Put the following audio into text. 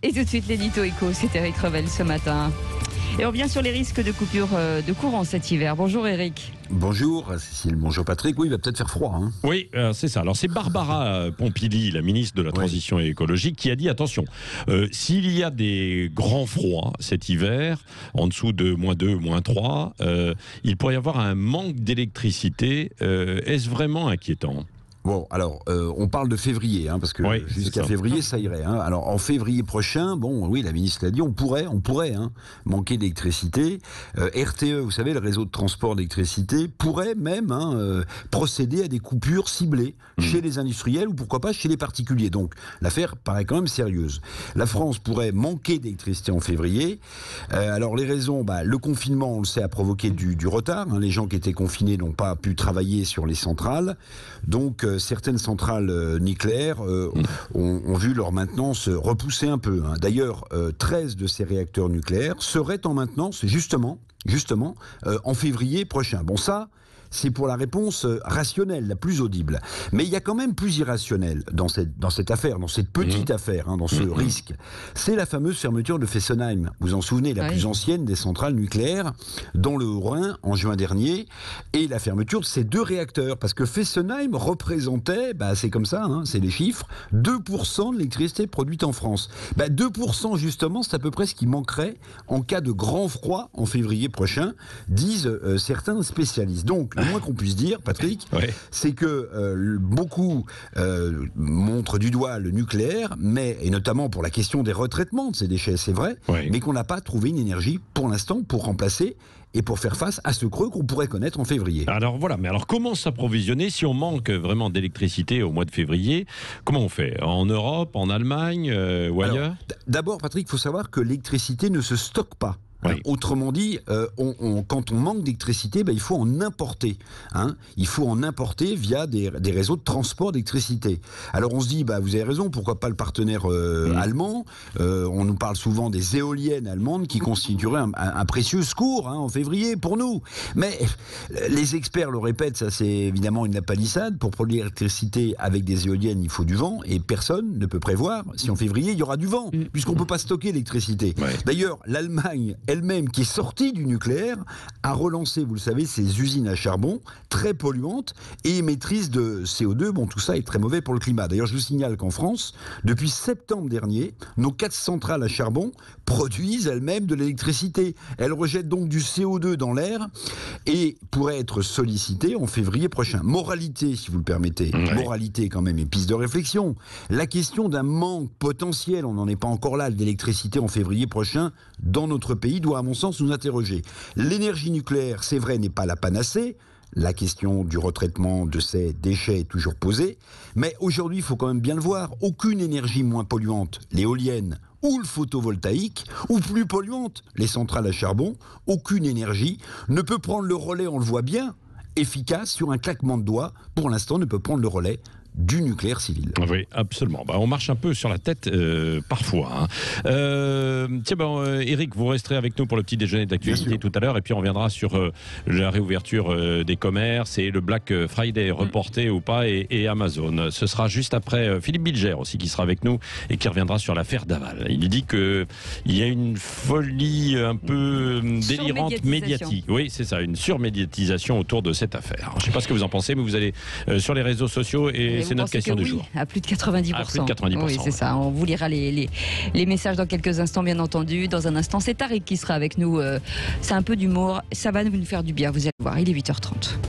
Et tout de suite, l'édito éco, c'est Eric Revel ce matin. Et on revient sur les risques de coupure de courant cet hiver. Bonjour Eric. Bonjour Cécile, bonjour Patrick. Oui, il va peut-être faire froid. Oui, c'est ça. Alors c'est Barbara Pompili, la ministre de la Transition écologique, qui a dit, attention, s'il y a des grands froids cet hiver, en dessous de -2, -3, il pourrait y avoir un manque d'électricité. Est-ce vraiment inquiétant ? Bon, alors, on parle de février, parce que jusqu'à février, ça irait. Alors, en février prochain, oui, la ministre l'a dit, on pourrait manquer d'électricité. RTE, vous savez, le réseau de transport d'électricité, pourrait même procéder à des coupures ciblées chez les industriels ou pourquoi pas chez les particuliers. Donc, l'affaire paraît quand même sérieuse. La France pourrait manquer d'électricité en février. Alors, les raisons, le confinement, on le sait, a provoqué du retard. Les gens qui étaient confinés n'ont pas pu travailler sur les centrales. Donc, certaines centrales nucléaires ont vu leur maintenance repousser un peu. D'ailleurs, 13 de ces réacteurs nucléaires seraient en maintenance justement en février prochain. Bon, ça, c'est pour la réponse rationnelle, la plus audible. Mais il y a quand même plus irrationnel dans cette affaire, dans cette petite affaire, dans ce risque. C'est la fameuse fermeture de Fessenheim. Vous en souvenez, la plus ancienne des centrales nucléaires, dans le Haut-Rhin, en juin dernier, et la fermeture de ces 2 réacteurs. Parce que Fessenheim représentait, c'est comme ça, c'est les chiffres, 2% de l'électricité produite en France. 2% justement, c'est à peu près ce qui manquerait en cas de grand froid en février prochain, disent certains spécialistes. Donc, le moins qu'on puisse dire, Patrick, c'est que beaucoup montrent du doigt le nucléaire, et notamment pour la question des retraitements de ces déchets, c'est vrai, mais qu'on n'a pas trouvé une énergie pour l'instant pour remplacer et pour faire face à ce creux qu'on pourrait connaître en février. Alors voilà, mais alors comment s'approvisionner si on manque vraiment d'électricité au mois de février? Comment on fait? En Europe, en Allemagne ou ailleurs? D'abord, Patrick, il faut savoir que l'électricité ne se stocke pas. Autrement dit, quand on manque d'électricité, il faut en importer. Il faut en importer via des réseaux de transport d'électricité. Alors on se dit, vous avez raison, pourquoi pas le partenaire allemand? On nous parle souvent des éoliennes allemandes qui constitueraient un précieux secours en février pour nous. Mais les experts le répètent, ça c'est évidemment une lapalissade. Pour produire l'électricité avec des éoliennes, il faut du vent et personne ne peut prévoir si en février il y aura du vent, puisqu'on ne peut pas stocker l'électricité. D'ailleurs, l'Allemagne elle-même, qui est sortie du nucléaire, a relancé, vous le savez, ses usines à charbon, très polluantes et émettrices de CO2. Bon, tout ça est très mauvais pour le climat. D'ailleurs, je vous signale qu'en France, depuis septembre dernier, nos 4 centrales à charbon produisent elles-mêmes de l'électricité. Elles rejettent donc du CO2 dans l'air et pourraient être sollicitées en février prochain. Moralité, si vous le permettez. Moralité quand même et piste de réflexion. La question d'un manque potentiel, on n'en est pas encore là, d'électricité en février prochain dans notre pays doit, à mon sens, nous interroger. L'énergie nucléaire, c'est vrai, n'est pas la panacée. La question du retraitement de ces déchets est toujours posée. Mais aujourd'hui, il faut quand même bien le voir, aucune énergie moins polluante, l'éolienne ou le photovoltaïque, ou plus polluante, les centrales à charbon, aucune énergie ne peut prendre le relais, on le voit bien, efficace sur un claquement de doigts, pour l'instant ne peut prendre le relais du nucléaire civil. Oui, absolument. On marche un peu sur la tête parfois. Eric, vous resterez avec nous pour le petit déjeuner d'actualité tout à l'heure, et puis on reviendra sur la réouverture des commerces et le Black Friday reporté ou pas, et Amazon. Ce sera juste après Philippe Bilger aussi qui sera avec nous et qui reviendra sur l'affaire Daval. Il dit qu'il y a une folie un peu délirante médiatique. Oui, c'est ça, une surmédiatisation autour de cette affaire. Je ne sais pas ce que vous en pensez, mais vous allez sur les réseaux sociaux et c'est notre question du jour. À plus de 90%. À plus de 90%. Oui, c'est ça. On vous lira les messages dans quelques instants, bien entendu. Dans un instant, c'est Tariq qui sera avec nous. C'est un peu d'humour. Ça va nous faire du bien, vous allez voir. Il est 8h30.